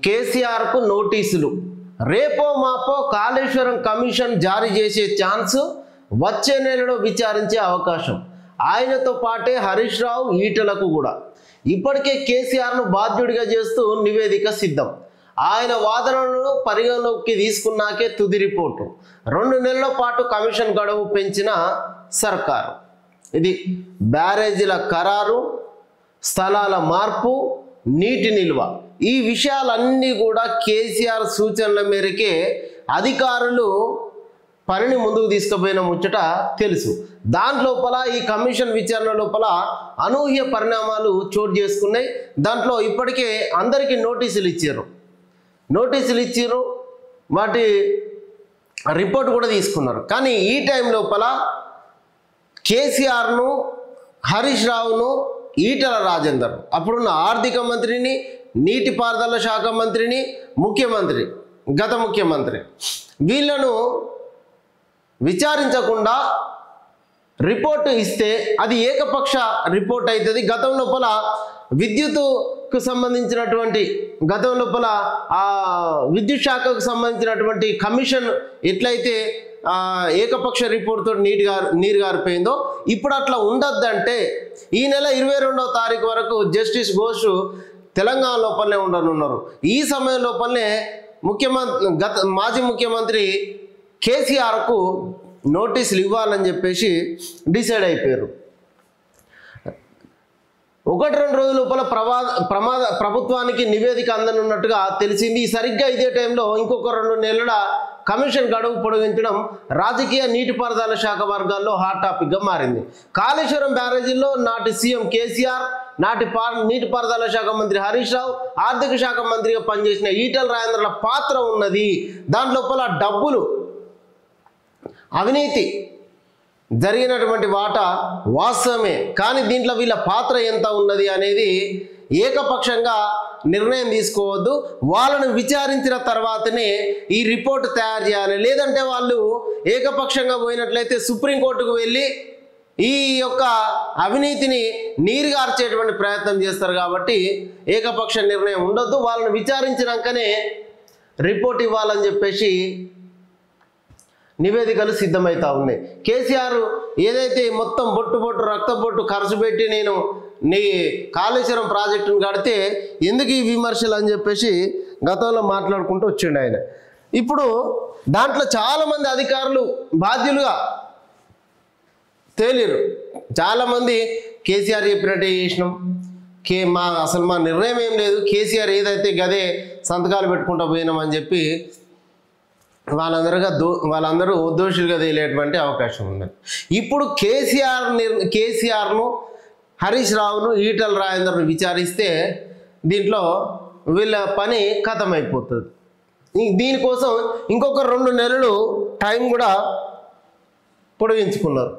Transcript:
కేసీఆర్కు నోటీసులు రేపో మాపో కాళేశ్వరం కమిషన్ జారీ చేసే ఛాన్స్ వచ్చే నెలలో విచారించే అవకాశం. ఆయనతో పాటే హరీష్ రావు ఈటలకు కూడా ఇప్పటికే కేసీఆర్ను బాధ్యుడిగా చేస్తూ నివేదిక సిద్ధం. ఆయన వాదనలను పరిగణలోకి తీసుకున్నాకే తుది రిపోర్టు. 2 నెలల పాటు కమిషన్ గడువు పెంచిన సర్కారు. ఇది బ్యారేజీల ఖరారు, స్థలాల మార్పు, నీటి నిల్వ, ఈ విషయాలన్నీ కూడా కేసీఆర్ సూచనల మేరకే అధికారులు పనిని ముందుకు తీసుకుపోయిన ముచ్చట తెలుసు. దాంట్లోపల ఈ కమిషన్ విచారణ లోపల అనూహ్య పరిణామాలు చోటు చేసుకున్నాయి. దాంట్లో ఇప్పటికే అందరికీ నోటీసులు ఇచ్చారు, వాటి రిపోర్ట్ కూడా తీసుకున్నారు. కానీ ఈ టైం లోపల కేసీఆర్ను, హరీష్ రావును, ఈటల రాజేందర్ అప్పుడున్న ఆర్థిక మంత్రిని, నీటిపారుదల శాఖ మంత్రిని, గత ముఖ్యమంత్రి వీళ్ళను విచారించకుండా రిపోర్టు ఇస్తే అది ఏకపక్ష రిపోర్ట్ అవుతుంది. గతం లోపల విద్యుత్కు సంబంధించినటువంటి విద్యుత్ శాఖకు సంబంధించినటువంటి కమిషన్ ఎట్లయితే ఏకపక్ష రిపోర్ట్తో నీరు గారిపోయిందో ఇప్పుడు అట్లా ఉండొద్దంటే ఈ నెల 22వ తారీఖు వరకు జస్టిస్ ఘోష్ తెలంగాణ లోపలనే ఉండనున్నారు. ఈ సమయం లోపలనే మాజీ ముఖ్యమంత్రి కేసీఆర్కు నోటీసులు ఇవ్వాలని చెప్పేసి డిసైడ్ అయిపోయారు. 1-2 రోజుల లోపల ప్రభుత్వానికి నివేదిక అందనున్నట్టుగా తెలిసింది. సరిగ్గా ఇదే టైంలో ఇంకొక 2 నెలల కమిషన్ గడువు పొడిగించడం రాజకీయ నీటిపారుదల శాఖ వర్గాల్లో హాట్ టాపిక్గా మారింది. కాళేశ్వరం బ్యారేజీల్లో నాటి సీఎం కేసీఆర్, నాటి నీటిపారుదల శాఖ మంత్రి హరీష్ రావు, ఆర్థిక శాఖ మంత్రిగా పనిచేసిన ఈటల రాజేందర్ల పాత్ర ఉన్నది. దాంట్లోపల డబ్బులు, అవినీతి జరిగినటువంటి వాటా వాస్తవమే. కానీ దీంట్లో వీళ్ళ పాత్ర ఎంత ఉన్నది అనేది ఏకపక్షంగా నిర్ణయం తీసుకోవద్దు. వాళ్ళను విచారించిన తర్వాతనే ఈ రిపోర్ట్ తయారు చేయాలి. లేదంటే వాళ్ళు ఏకపక్షంగా పోయినట్లయితే సుప్రీంకోర్టుకు వెళ్ళి ఈ యొక్క అవినీతిని నీరుగార్చేటువంటి ప్రయత్నం చేస్తారు. కాబట్టి ఏకపక్ష నిర్ణయం ఉండొద్దు. వాళ్ళను విచారించినాకనే రిపోర్ట్ ఇవ్వాలని చెప్పేసి నివేదికలు సిద్ధమవుతా ఉన్నాయి. కేసీఆర్ ఏదైతే మొత్తం బొట్టు రక్తబొట్టు ఖర్చు పెట్టి నేను నీ కాళేశ్వరం ప్రాజెక్టును కడితే ఎందుకు ఈ విమర్శలు అని చెప్పేసి గతంలో మాట్లాడుకుంటూ వచ్చిండు ఆయన. ఇప్పుడు దాంట్లో చాలామంది అధికారులు బాధ్యులుగా తేలిరు. చాలామంది కేసీఆర్ చెప్పినట్టే చేసినాం, అసలు మా నిర్ణయం ఏం లేదు, కేసీఆర్ ఏదైతే గదే సంతకాలు పెట్టుకుంటూ పోయినామని చెప్పి వాళ్ళందరూ దోషులుగా తేలేటువంటి అవకాశం ఉంది. ఇప్పుడు కేసీఆర్ను, హరీష్ రావును, ఈటల రాజేందర్ను విచారిస్తే దీంట్లో వీళ్ళ పని ఖతమైపోతుంది. దీనికోసం ఇంకొక 2 నెలలు టైం కూడా పొడిగించుకున్నారు.